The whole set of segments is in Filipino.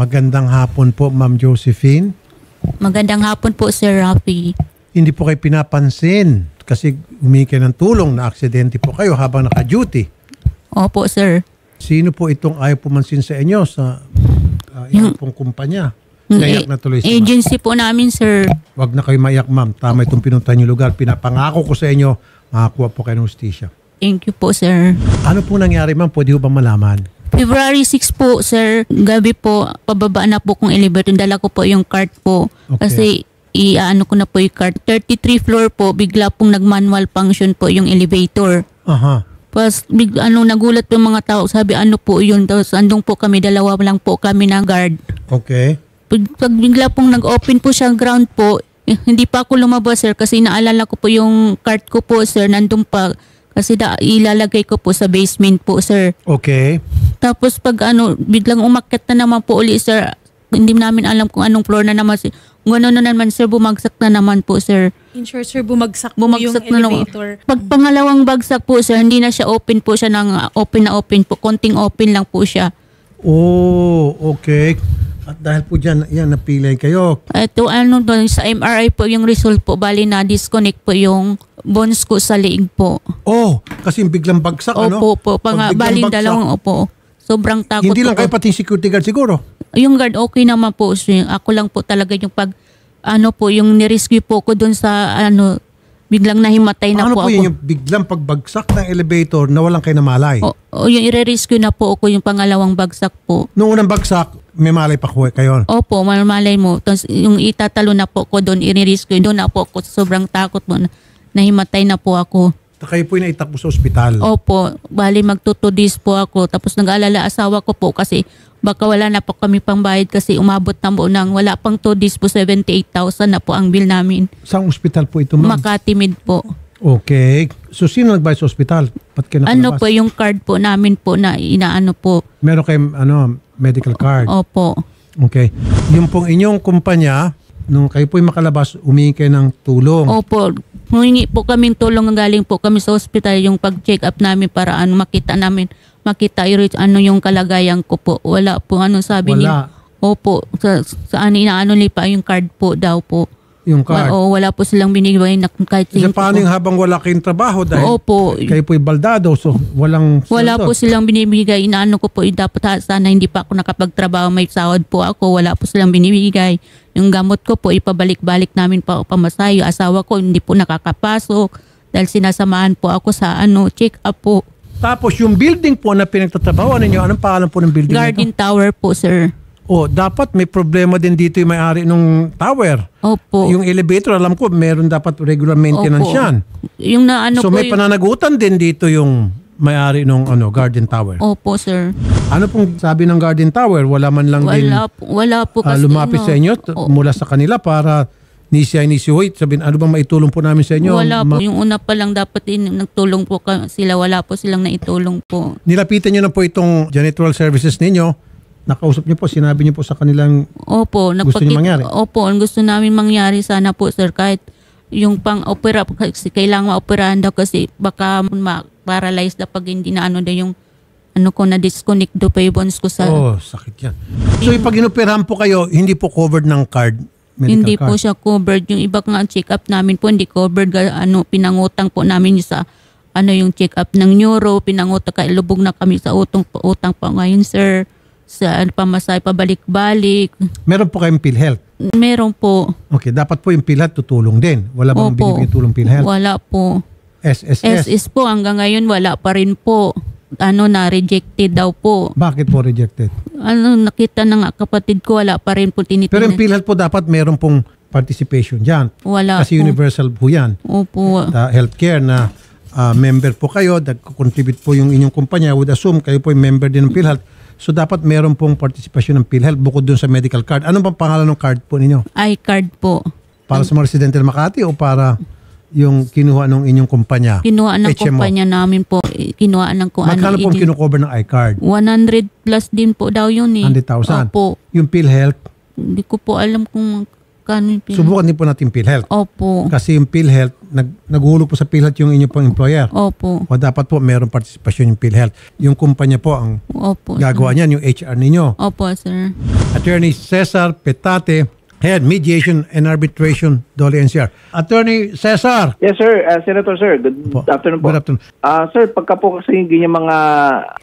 Magandang hapon po, Ma'am Josephine. Magandang hapon po, Sir Rafi. Hindi po kayo pinapansin kasi humingi kayo ng tulong na aksidente po kayo habang naka-duty. Opo, sir. Sino po itong ayaw pumansin sa inyo sa iyong pong kumpanya? Naiyak na tuloy si Agency po namin, sir. Wag na kayo maiyak, ma'am. Tama itong pinuntahan niyo lugar. Pinapangako ko sa inyo, makakuha po kayo ng hustisya. Thank you po, sir. Ano po nangyari, ma'am? Pwede ho ba malaman? February 6 po, sir. Gabi po, pababa na po kong elevator. Dala ko po yung cart po. Okay. Kasi i-ano ko na po yung cart. 33 floor po, bigla pong nag-manual function po yung elevator. Aha. Tapos nagulat po yung mga tao. Sabi, ano po yun? Tapos andong po kami, dalawa lang po kami na guard. Okay. Pag bigla pong nag-open po siya ground po, hindi pa ako lumabas, sir, kasi naalala ko po yung cart ko po, sir, nandun pa. Kasi ilalagay ko po sa basement po, sir. Okay. Tapos pag biglang umakyat na naman po uli, sir, hindi namin alam kung anong floor na naman. Kung ano na naman, sir, bumagsak na naman po, sir. In short, sir, bumagsak po yung elevator. Pag pangalawang bagsak po, sir, hindi na siya open po siya ng open na open po. Konting open lang po siya. Oh, okay. At dahil po dyan, yan, napilay kayo. Ito, sa MRI po yung result po, bali na disconnect po yung bones ko sa leeg po. Oh, kasi biglang bagsak, ano? Opo, bali dalawang, opo. Sobrang takot. Hindi lang po kayo, pati security guard siguro. Yung guard, okay naman po. Ako lang po talaga yung yung nirescue po ko dun sa, biglang nahimatay na Paano po po ako. yung biglang pagbagsak ng elevator na walang kayo namalay? Yung i-rescue na po ako yung pangalawang bagsak po. Noong unang bagsak, may malay pa kayo? Opo, malay mo. Tapos yung itatalo na po ko doon, i-rescue. Doon na po ako sobrang takot mo. Nahimatay na po ako. Kayo po yung naitakbo sa ospital? Opo, bali magtutudis po ako. Tapos nag-alala asawa ko po kasi baka wala na po kami pangbayad kasi umabot na po ng wala pang 2 days po 78,000 na po ang bill namin. Saan ospital po ito, ma'am? Makati Med po. Okay. So sino nagbayad sa ospital? Ba't kayo nakalabas? Po yung card po namin po na inaano po. Meron kayong medical card? Opo. Okay. Yung pong inyong kumpanya, nung kayo po'y makalabas, humingi kayo ng tulong? Opo. Humingi po kaming tulong, galing po kami sa ospital yung pag-check up namin para makita yung kalagayan ko po. Wala po sabi niya. Opo. Inaano pa yung card po daw po. Yung card? Wala po silang binigay na kahit kasi paano yung habang wala kayong trabaho dahil opo. Kayo po'y baldado so wala po silang binibigay. Inaano ko po dapat sana hindi pa ako nakapagtrabaho, may sahod po ako. Wala po silang binibigay. Yung gamot ko po ipabalik-balik namin pa pamasayo. Asawa ko hindi po nakakapasok dahil sinasamahan po ako sa check up po. Tapos yung building po na pinagtatrabahoan ninyo, anong pangalan po ng building Garden nito? Tower po, sir. Dapat may problema din dito yung may-ari ng tower. Opo. Yung elevator, alam ko, meron dapat regular maintenance yan. Yung so may pananagutan din dito yung may-ari ng Garden Tower. Opo, sir. Ano pong sabi ng Garden Tower? Wala man lang wala po kasi lumapit sa inyo mula sa kanila para nisihoy. Sabihin, ano bang maitulong po namin sa inyo? Wala po. Yung una pa lang dapat nagtulong po sila. Wala po silang naitulong po. Nilapitan nyo na po itong janitorial services ninyo. Nakausap niyo po, sinabi niyo po sa kanilang gusto niyo mangyari? Opo, ang gusto namin mangyari sana po, sir, kahit yung pang-opera, kasi kailangan ma-operahan daw kasi baka ma-paralyze na pag hindi na yung na-disconnect do pa yung bones ko sa... sakit yan. So, pag inoperahan po kayo, hindi po covered ng card? Hindi card? Po siya covered. Yung iba nga check-up namin po, hindi covered. Pinangutang po namin sa yung check-up ng neuro, pinangutang, lubog na kami sa utang pa ngayon, sir. Sa pamasay, pabalik-balik. Meron po kayong PhilHealth? Meron po. Okay, dapat po yung PhilHealth tutulong din. Wala bang binibigay tulong PhilHealth? Wala po. SSS? SS po, hanggang ngayon wala pa rin po. Rejected daw po. Bakit po rejected? Nakita na nga kapatid ko, wala pa rin po tinitingnan. Pero yung PhilHealth po dapat meron pong participation dyan. Wala kasi po. Universal po yan. Opo. Healthcare na member po kayo, nag-contribute po yung inyong kumpanya, would assume kayo po yung member din ng PhilHealth. So dapat meron pong participation ng PhilHealth bukod dun sa medical card. Ano bang pangalan ng card po ninyo? iCard po. Para sa mga residente ng Makati o para yung kinuha ng inyong kumpanya? Kinuha ng kumpanya namin po. Kinuha ng kung magkano pong kinukover ng iCard? 100 plus din po daw yun eh. 100,000? Opo. Yung PhilHealth? Hindi ko po alam kung Subukan din po natin PhilHealth. Opo. Kasi yung PhilHealth, naghulog po sa PhilHealth yung inyo pong employer. Opo. O dapat po mayroong partisipasyon yung PhilHealth. Yung kumpanya po ang Opo, gagawa niyan, yung HR ninyo. Opo, sir. Attorney Cesar Petate, Head Mediation and Arbitration, Dole NCR. Attorney Cesar. Yes, sir. Senator, sir. Good afternoon po. Good afternoon. Sir, pagka po kasi ganyan mga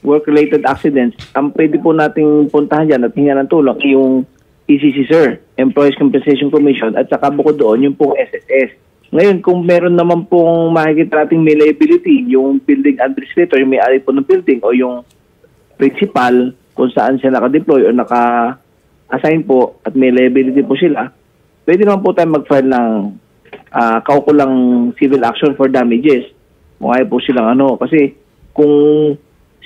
work-related accidents, ang pwede po nating puntahan dyan at hinga ng tulong yung ECC, sir, Employees Compensation Commission, at saka bukod doon yung pong SSS. Ngayon, kung meron naman pong makikita nating may liability, yung building administrator, yung may-ari po ng building o yung principal, kung saan siya naka-deploy o naka-assign po at may liability po sila, pwede naman po tayo mag-file ng kaukulang civil action for damages. Kung ayaw po silang kasi kung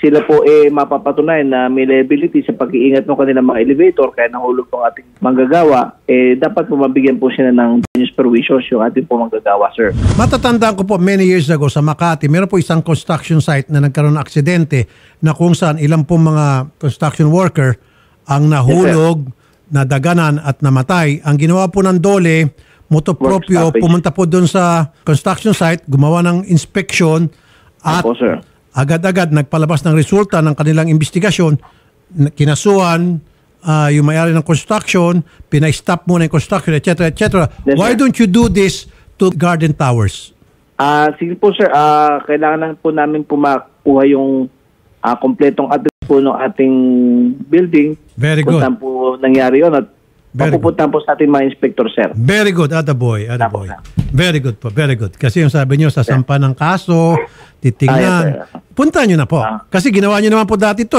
sila po mapapatunayan na may liability sa pag-iingat ng kanilang mga elevator kaya nahulog ng ating manggagawa, dapat po mabigyan po sila ng damages provisions yung ating po manggagawa, sir. Matatandaan ko po many years ago sa Makati, meron po isang construction site na nagkaroon ng aksidente na kung saan ilang po mga construction worker ang nahulog, nadaganan at namatay. Ang ginawa po ng Dole, motopropyo, pumunta po doon sa construction site, gumawa ng inspection at Opo, sir. Agad-agad nagpalabas ng resulta ng kanilang investigasyon, kinasuhan yung may-ari ng construction, pinay-stop muna yung construction, etc. etc. Yes, Why sir. don't you do this to Garden Towers? Sige po, sir. Kailangan lang po namin po makuha yung kompletong address po ng ating building. Very kung good. saan po nangyari yun at Very papupuntahan po sa ating mga inspector, sir. Very good, Ataboy. Tapos na. Very good po, very good. Kasi yung sabi nyo, sasampa ng kaso, titignan. Yes, sir. Puntahan nyo na po. Kasi ginawa nyo naman po dati ito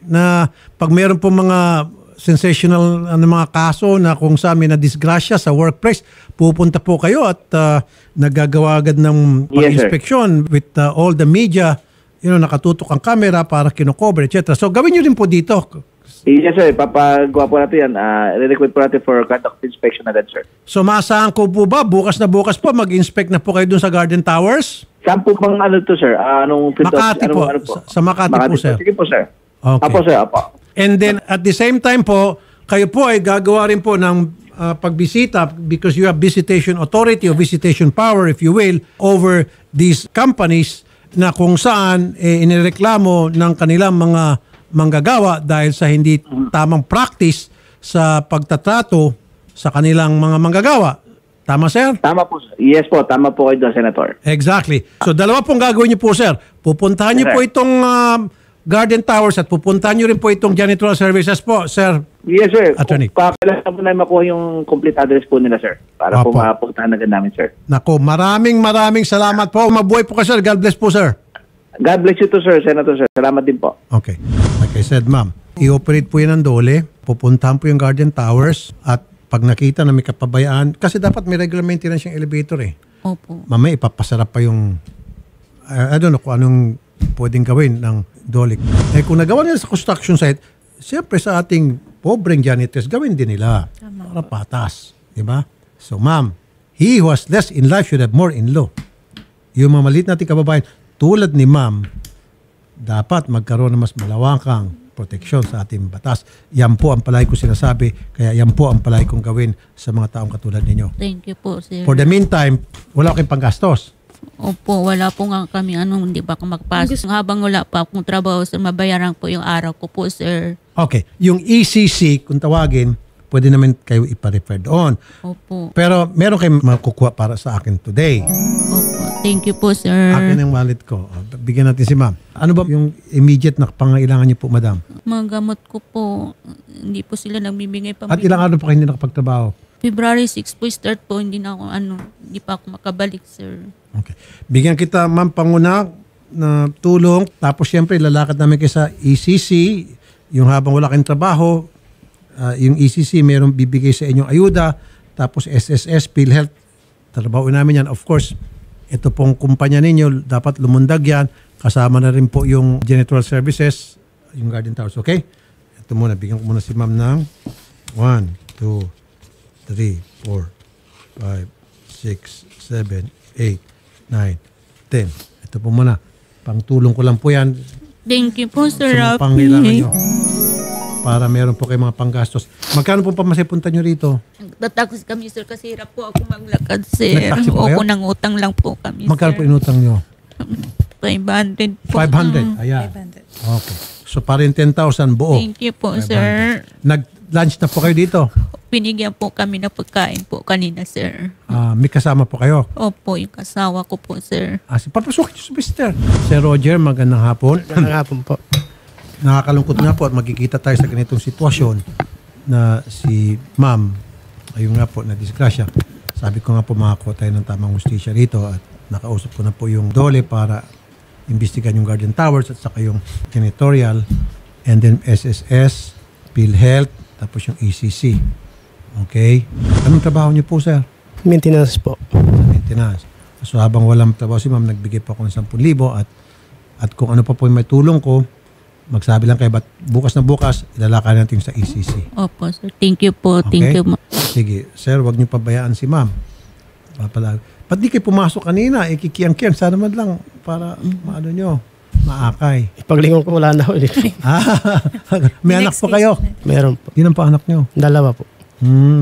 na pag meron po mga sensational mga kaso na kung saan may na-disgrasya sa workplace, pupunta po kayo at nagagawa agad ng pag-inspeksyon with all the media, nakatutok ang camera para kinocover, etc. So gawin nyo din po dito. Yes, sir. Papagawa po natin yan. Re-request po natin for conduct inspection agad, sir. So maasahan ko po ba, bukas po, mag-inspect na po kayo dun sa Garden Towers? Saan po bang to, sir? Makati po. Sa Makati po, sir. Sige po, sir. Okay. Apo, sir. Apo. And then at the same time po, kayo po ay gagawa rin po ng pagbisita because you have visitation authority or visitation power, if you will, over these companies na kung saan inireklamo ng kanilang mga manggagawa dahil sa hindi tamang practice sa pagtatrato sa kanilang mga manggagawa. Tama, sir? Tama po, sir. Yes po, tama po kayo, Senator. Exactly. So dalawa pong gagawin niyo po, sir. Pupuntahan niyo po itong Garden Towers at pupuntahan niyo rin po itong janitorial services po, sir. Yes, sir. Attorney. Kailangan po na makuha yung complete address po nila, sir. Para po mapuntahan agad namin, sir. Nako, maraming salamat po. Mabuhay po ka, sir. God bless po, sir. God bless you too, sir, Senator, sir. Salamat din po. Okay. Like I said, ma'am, i-operate po yan ng Dole. Pupuntahan po yung Garden Towers at pag nakita na may kapabayaan, kasi dapat may regular maintenance yung elevator Opo. Mamaya ipapasarap pa yung, I don't know kung anong pwedeng gawin ng Dole. Kung nagawa nila sa construction site, siyempre sa ating pobreng janitors, gawin din nila. Para patas. Diba? So ma'am, he who has less in life should have more in law. Yung mga maliit nating kababayan, tulad ni ma'am, dapat magkaroon ng mas malawakang proteksyon sa ating batas. Yan po ang palagi ko sinasabi, kaya yan po ang palagi kong gawin sa mga taong katulad ninyo. Thank you po, sir. For the meantime, wala kayong panggastos. Opo, wala po nga kami hindi pa ako magpasok. Habang wala pa akong trabaho, sir, mabayaran po yung araw ko po, sir. Okay. Yung ECC, kung tawagin, pwede naman kayo ipa-refer doon. Opo. Pero meron kayong makukuha para sa akin today. Opo. Thank you po, sir. Akin ang wallet ko. Bigyan natin si ma'am. Ano ba yung immediate na pangailangan niyo po, madam? Mga gamot ko po, hindi po sila nagbibigay pa. At ilang araw pa kayo hindi nakapagtrabaho? February 6 po start po, hindi pa ako makabalik, sir. Okay. Bigyan kita, ma'am, panguna na tulong. Tapos siyempre, lalakad namin kayo sa ECC. Yung habang wala kayong trabaho, yung ECC, mayroong bibigay sa inyong ayuda. Tapos SSS, PhilHealth, trabaho namin yan. Of course, ito pong kumpanya ninyo, dapat lumundag yan. Kasama na rin po yung janitorial services, yung Garden Towers. Okay? Ito muna, bigyan ko muna si ma'am ng 1, 2, 3, 4, 5, 6, 7, 8, 9, 10. Ito po muna. Pangtulong ko lang po yan. Thank you po, Sir Sa mga Rafi. pangailangan nyo. para meron po kayo mga panggastos. Magkano po pamasahe punta nyo rito? Nagtatakos kami, sir, kasi hirap po ako maglakad, sir. Nagtaksi po kayo? Opo, nang utang lang po kami, Magkano po sir. inutang nyo? 500 po. 500. Ayan. 500. Okay. So parang 10,000 buo. Thank you po, sir. Nag-lunch na po kayo dito? Binigyan po kami ng pagkain po kanina, sir. May kasama po kayo? Opo, yung kasawa ko po, sir. Papasukin nyo sa Mr. Sir Roger, magandang hapon. Magandang hapon po. Nakakalungkot nga po at magkikita tayo sa ganitong sitwasyon na si ma'am, ayun nga po, na disgrasya. Sabi ko nga po, makakuha tayo ng tamang hustisya rito at nakausap ko na po yung dole para imbestigan yung Guardian Towers at saka yung janitorial and then SSS, PhilHealth, tapos yung ECC. Okay? Anong trabaho niyo po, sir? Maintenance po. Maintenance. So habang walang trabaho si ma'am, nagbigay po ako ng 10,000 at kung ano pa po yung may tulong ko, magsabi lang kayo, ba't bukas na bukas, ilalakad natin sa ECC. Opo, sir. Thank you po. Okay? Thank you. Sige, sir, wag niyo pabayaan si ma'am. Ba't di kayo pumasok kanina? Kikiyang-kiyang. Sana man lang para maano nyo, maakay. Paglingon ko wala na ulit. May anak po kayo? Meron po. Ilan pa anak nyo? 2 po.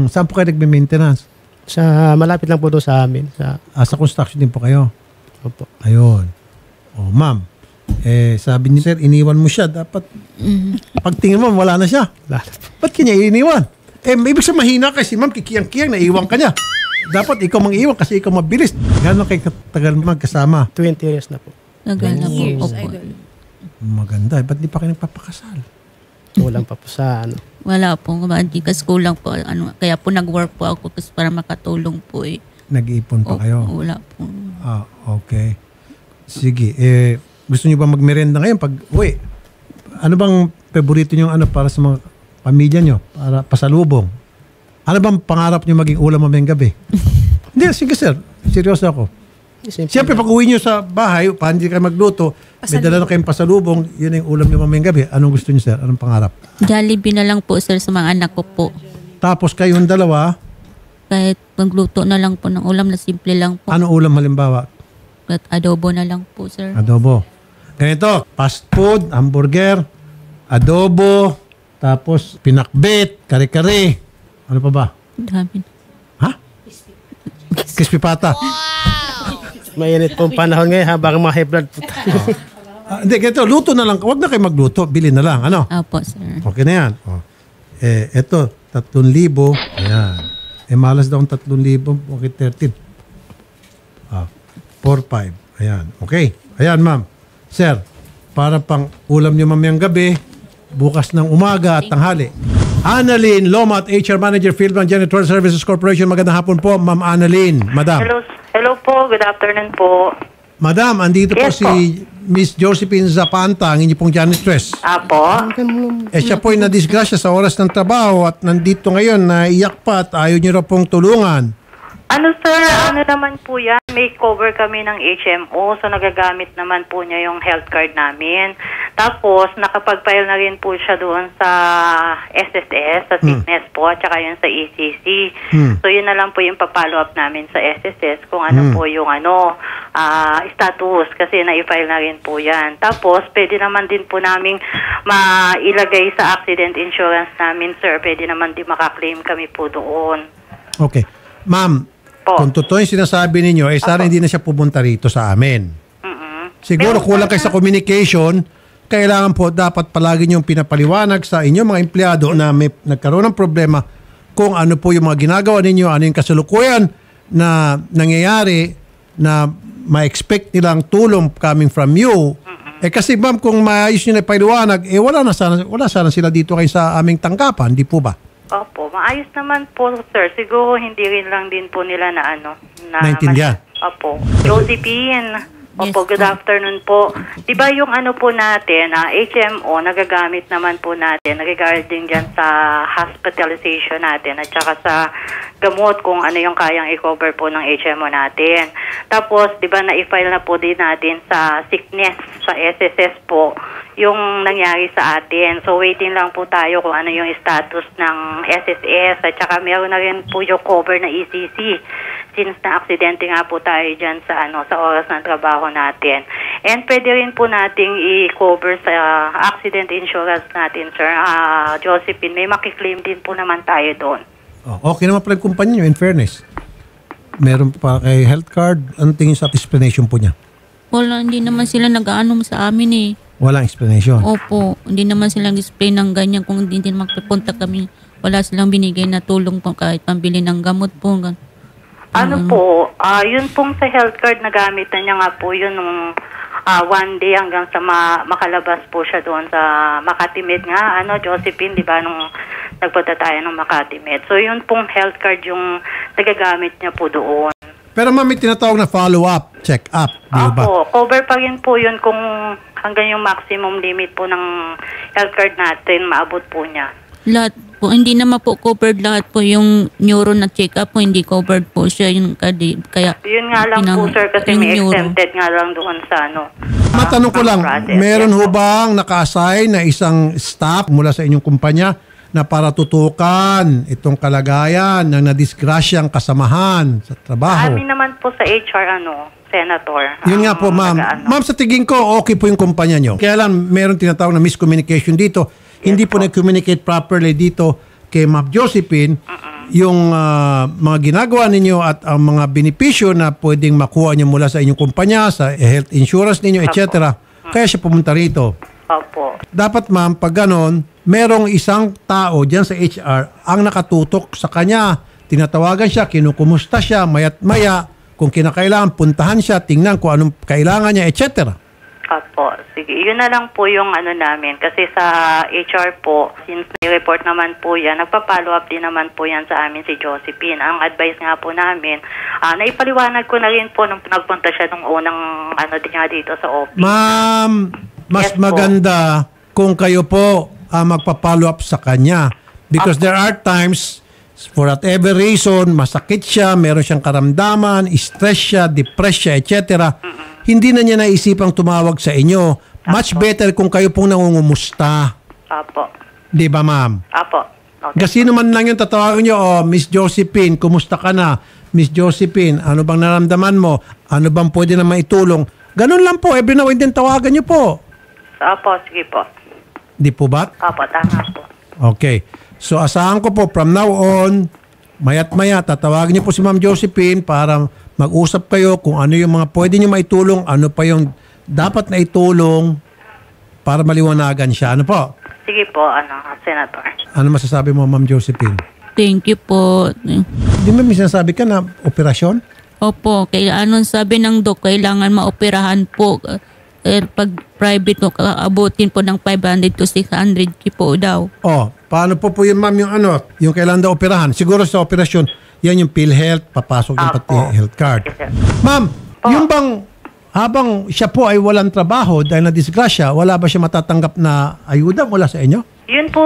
Saan po kayo nagme-maintenance? Sa malapit lang po doon sa amin. Sa construction din po kayo? Opo. Ayun. O, ma'am. Sabi ni sir, iniwan mo siya. Dapat, pagtingin mo, wala na siya. Wala na po. Ba't kanya iniwan? Ibig sa mahina kasi ma'am, kikiyang-kiyang, naiwan ka niya. Dapat ikaw mang-iwan kasi ikaw mabilis. Gano'n kayo katagal magkasama? 20 years na po. Tagal na po. Years, Opo. idol. Maganda. Ba't di pa kayo nagpapakasal? Kulang pa po sa ano. Wala po. Kasi kulang po. Kaya po nag-work po ako kasi para makatulong po eh. Nag-iipon pa Opo, kayo? wala po. Okay. Sige. Gusto niyo ba magmerenda ngayon pag uwi? Ano bang paborito niyo para sa mga pamilya niyo? Para pasalubong? Ano bang pangarap niyo maging ulam mamayang gabi? Hindi, sige sir. Seryoso ako. Siyempre, pag uwi niyo sa bahay, hindi kayo magluto, may dala na kayong pasalubong, yun yung ulam niyo mamayang gabi. Anong gusto niyo, sir? Anong pangarap? Jollibee na lang po, sir, sa mga anak ko po. Tapos kayong dalawa, Kahit magluto na lang po ng ulam na simple lang po. ano ulam halimbawa? At adobo na lang po, sir. Adobo. Ganito, fast food, hamburger, adobo, tapos pinakbet, kare-kare. Ano pa ba? Dami. Ha? Crispy pata. Mainit po ang panahon ngayon ha. Baka mga high blood po tayo. Hindi, ganito, luto na lang. Huwag na kayo magluto, bilhin na lang. Ano? Opo, sir. Okay na yan. Eto, 3,000. Ayan. Malas daw ang 3,000. Okay, 13. 4,500. Ayan. Okay. Ayan, ma'am. Sir, para pang ulam niyo mamayang gabi, bukas ng umaga at tanghali. Annalyn Lomat, HR Manager, Philblan Janitorial Services Corporation. Magandang hapon po, Ma'am Annalyn. Madam. Hello po. Good afternoon po. Madam, andito po Yes si Miss Josephine Zapanta, ang inyo pong janitress. Apo. Siya po ay nadisgrasya sa oras ng trabaho at nandito ngayon na iyak pa at ayaw niyo raw pong tulungan. Ano sir, ano naman po yan? May cover kami ng HMO, so nagagamit naman po niya yung health card namin. Tapos, nakapag-file na rin po siya doon sa SSS, sa sickness po, at saka yun sa ECC. So, yun na lang po yung pa-follow up namin sa SSS kung ano po yung status, kasi na-file na rin po yan. Tapos, pwede naman din po namin mailagay sa accident insurance namin, sir. Pwede naman din makaklaim kami po doon. Okay. Ma'am, kung totoo yung sinasabi ninyo, sana hindi na siya pumunta rito sa amin. Siguro kulang kayo sa communication, kailangan po dapat palagi niyong pinapaliwanag sa inyong mga empleyado na may nagkaroon ng problema kung ano po yung mga ginagawa ninyo, ano yung kasalukuyan na nangyayari na ma-expect nilang tulong coming from you. Kasi ma'am, kung maayos nyo na ipaliwanag, wala sana sila dito kayo sa aming tanggapan, di po ba? Opo, maayos naman po, sir. Siguro hindi rin lang din po nila na naintindihan. Opo. Josephine. Opo, Yes, good afternoon po. Diba yung po natin, HMO, nagagamit naman po natin regarding dyan sa hospitalization natin at saka sa gamot kung ano yung kayang i-cover po ng HMO natin. Tapos, diba na-file na po din natin sa sickness, sa SSS po, yung nangyari sa atin. So, waiting lang po tayo kung ano yung status ng SSS at saka meron na rin po yung cover na ECC since na-aksidente nga po tayo dyan sa sa oras ng trabaho natin. And pwede rin po nating i-cover sa accident insurance natin, sir. Josephine, may makiklaim din po naman tayo doon. Oh, okay naman pala yung kumpanya nyo, in fairness. Meron pa kay health card. Anong tingin sa explanation po niya? Wala, hindi naman sila nag-ano sa amin eh. Walang explanation. Opo, hindi naman sila nag-explain ng ganyan kung hindi magpupunta kami. Wala silang binigay na tulong po kahit pambili ng gamot po. Yun pong sa health card na gamit na niya nga po yun nung one day hanggang sa makalabas po siya doon sa Makati Med nga, Josephine, di ba, nung nagpunta tayo ng Makati Med. So yun pong health card yung nagagamit niya po doon. Pero ma'am, may tinatawag na follow-up, check-up, di ba? Opo, cover pa rin po yun kung hanggang yung maximum limit po ng health card natin, maabot po niya. Lahat po, hindi naman po covered lahat po yung neuro na check-up po, hindi covered po siya. Kaya, yun nga lang po, sir, kasi may exempted nga lang doon sa Matanong ko lang, meron ho bang naka-assign na isang staff mula sa inyong kumpanya na para tutukan itong kalagayan ng nadisgrasyang kasamahan sa trabaho? Amin naman po sa HR, Senator. Yun nga po, ma'am. Ma'am, sa tingin ko, okay po yung kumpanya nyo. Kaya lang, meron tinatawag na miscommunication dito. Hindi po nag-communicate properly dito kay Ma'am Josephine yung mga ginagawa ninyo at ang mga benepisyo na pwedeng makuha nyo mula sa inyong kumpanya, sa health insurance ninyo, etc. Kaya siya pumunta rito. Opo. Dapat ma'am, pag ganon, merong isang tao dyan sa HR ang nakatutok sa kanya. Tinatawagan siya, kinukumusta siya, mayat maya, kung kinakailangan, puntahan siya, tingnan kung anong kailangan niya, etc. Opo, sige. Yun na lang po yung namin. Kasi sa HR po, since may report naman po yan, nagpa-follow up din naman po yan sa amin si Josephine. Ang advice nga po namin, naipaliwanag ko na rin po nung nagpunta siya nung unang din nga dito sa office. Ma'am, mas Yes po. maganda kung kayo po magpa-follow up sa kanya. Because there are times, for whatever reason, masakit siya, meron siyang karamdaman, stress siya, depressed siya, etc. Hindi na niya naisipang tumawag sa inyo. Much better kung kayo pong nangungumusta. Opo. Di ba, ma'am? Opo. Okay. Kasi naman lang yung tatawagin nyo, Miss Josephine, kumusta ka na? Miss Josephine, ano bang naramdaman mo? Ano bang pwede na maitulong? Ganun lang po, every now and then tawagan nyo po. Opo, sige po. Di po ba? Opo, tama po. Okay. So asahan ko po from now on, mayat maya, tatawagin niyo po si Ma'am Josephine para mag-usap kayo kung ano yung mga pwede niyo maitulong, ano pa yung dapat na itulong para maliwanagan siya. Ano po? Sige po, Senator. Ano masasabi mo, Ma'am Josephine? Thank you po. Di ba may sinasabi ka na operasyon? Opo, kaya anong sabi ng doc, kailangan maoperahan po. Pag private po, abutin po ng 500 to 600 po daw. Oh, paano po yun, ma'am, yung kailangan daw operahan? Siguro sa operasyon, yan yung PhilHealth, papasok yung pati health card. Ma'am, yung bang habang siya po ay walang trabaho dahil na-disgrasya, wala ba siya matatanggap na ayuda mula sa inyo? Yun po,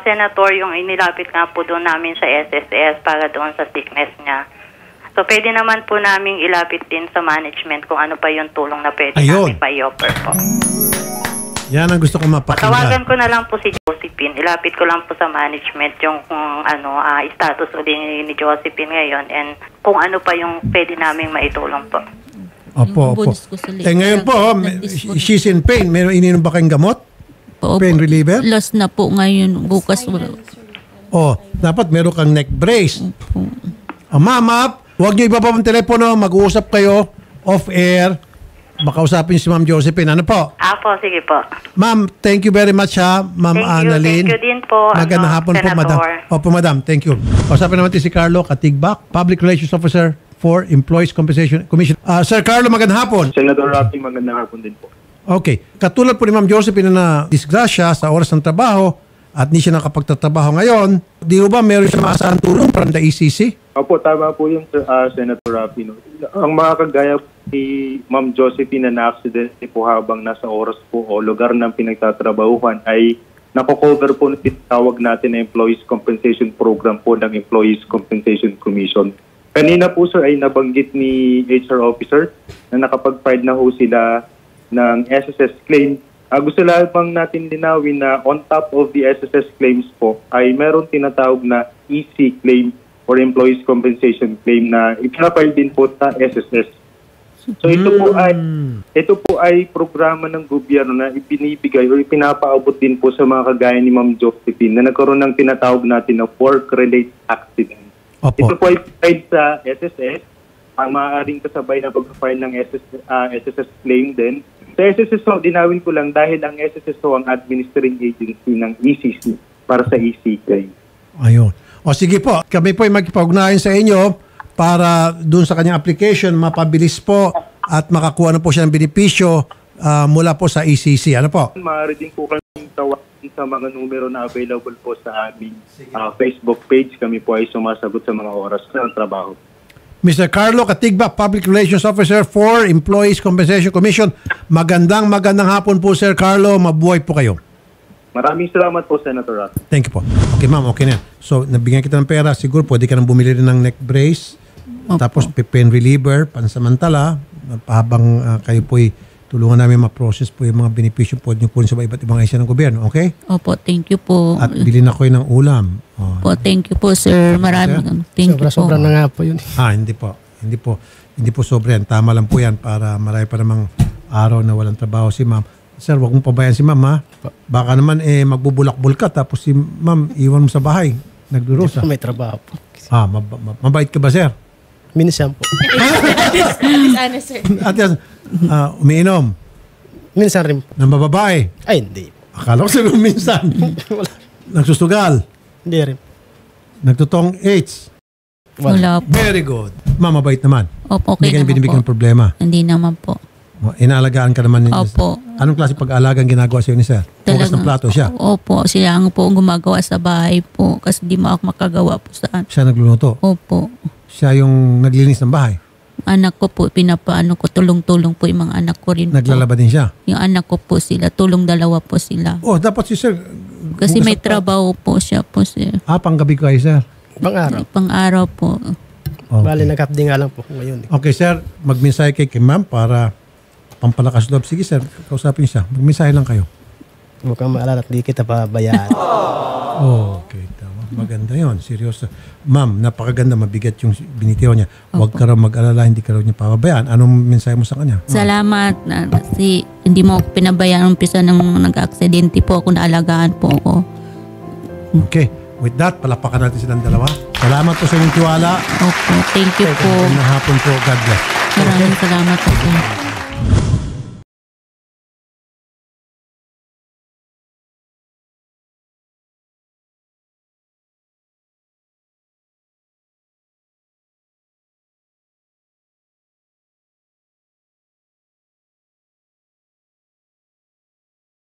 Senator, yung inilapit nga po doon namin sa SSS para doon sa sickness niya. So, pwede naman po namin ilapit din sa management kung ano pa yung tulong na pwede namin pa-i-offer po. Yan ang gusto ko mapakinggan. Tawagan ko na lang po si Josephine. Ilapit ko lang po sa management yung status uli ni Josephine ngayon and kung ano pa yung pwede namin maitulong po. Opo. Ngayon po, she's in pain. Meron ininom ba kayong gamot? Pain reliever? Last na po ngayon. Bukas. Dapat meron kang neck brace. Ma'am, huwag niyo ibaba ang telepono. Mag-uusap kayo off-air. Makausapin niyo si Ma'am Josephine. Ano po? Po, sige po. Ma'am, thank you very much ha, Ma'am Annalyn. Thank you din po. Magandang hapon po, madam. Opo, madam. Thank you. Kausapin naman si Carlo Katigbak, Public Relations Officer for Employees Compensation Commission. Sir Carlo, magandang hapon. Senator Rafi, magandang hapon din po. Okay. Katulad po ni Ma'am Josephine na disgrasya sa oras ng trabaho at hindi siya nakapagtatrabaho ngayon, di ba meron siya maasahan tulong from the ECC? Opo, tama po yung Senator Rafi. No? Ang mga kagaya ni Ma'am Josephine na na-accident po habang nasa oras po o lugar ng pinagtatrabahuhan ay nakocover po ng tawag natin na Employees Compensation Program po ng Employees Compensation Commission. Kanina po sir ay nabanggit ni HR Officer na nakapag-file na ho sila ng SSS claim. Gusto lamang natin linawin na on top of the SSS claims po ay meron tinatawag na EC claim or Employees Compensation Claim na ipinafile din po sa SSS. So ito po ay programa ng gobyerno na ibinibigay o ipinapaabot din po sa mga kagaya ni Ma'am Josephine na nagkaroon ng tinatawag natin na work-related accident. Opo. Ito po ay paid sa SSS, ang maaaring kasabay na pag-file ng SSS claim din. Sa SSSO, dinawin ko lang dahil ang SSSO ang administering agency ng ECC para sa ECK. Ayun. O sige po, kami po ay magpapag-ugnayan sa inyo para dun sa kanyang application, mapabilis po at makakuha na po siya ng benepisyo mula po sa ECC. Ano po? Maaari din po kami tawagin sa mga numero na available po sa aming Facebook page. Kami po ay sumasagot sa mga oras ng trabaho. Mr. Carlo Catigba, Public Relations Officer for Employees Compensation Commission. Magandang hapon po, Sir Carlo. Mabuhay po kayo. Maraming salamat po, Senator Rafi. Thank you po. Okay, ma'am. Okay na. So, nabigyan kita ng pera. Siguro pwede ka nang bumili rin ng neck brace. Tapos, pain reliever, pansamantala. Habang kayo po'y tulungan namin ma-process po yung mga benepisyo po nyo po sa iba't ibang ahensya ng gobyerno. Okay? Opo, thank you po. At bilhin ako ng ulam. Po, thank you po, sir. Maraming thank you po. Sobra na nga po yun. Hindi po. Hindi po sobre yan. Tama lang po yan para marami pa namang araw na walang trabaho si ma'am. Sir, wag mong pabayan si ma'am, ha? Baka naman magbubulak-bulka tapos si ma'am iwan mo sa bahay. Nagdurusa. May trabaho po. Mabait ka ba, sir? Minsan po. Ano, sir? At yan, umiinom Minsan rin po. ng bababae. Ay, hindi. Akala ko sabi minsan. Nagsusugal. Hindi rin. Nagtutong AIDS. Wala po. Very good. Ma'am, mabait naman. Opo, Hindi okay ka naman binibigyan po. ng problema. Hindi naman po. Inaalagaan ka naman. Opo. Anong klase pag-aalagang ginagawa sa'yo ni sir? Bukas ng plato siya. Opo, siya ang po gumagawa sa bahay po kasi di mo ako makagawa po saan. Siya nagluluto. Opo. Siya yung naglinis ng bahay. Anak ko po, pinapaano ko, tulong-tulong po yung mga anak ko rin po. Naglalaba din siya. Yung anak ko po sila, tulong dalawa po sila. Oh, dapat si sir. Kasi may trabaho po siya po, sir. Panggabi ko ay sir. Pang-araw. Pang-araw po. Okay. Bali, nag-update nga lang po ngayon. Okay, sir. Magmensahe kay ma'am para pampalakas loob. Sige, sir. Kausapin siya. Magmensahe lang kayo. Huwag kang maalala at di kita pabayaan. Okay, tama. Maganda yon. Seryoso. Ma'am, napakaganda. Mabigat yung binitiw niya. Huwag ka raw mag-alala. Hindi ka raw niya pababayaan. Anong mensahe mo sa kanya? Salamat kasi hindi mo ako pinabayaan umpisa nang nag-aksidente po ako, naalagaan po ako. Okay. With that, palapakan natin silang dalawa. Salamat po sa inyong tiwala. Opo, thank you po. Magandang hapon po. God bless. Maraming salamat po.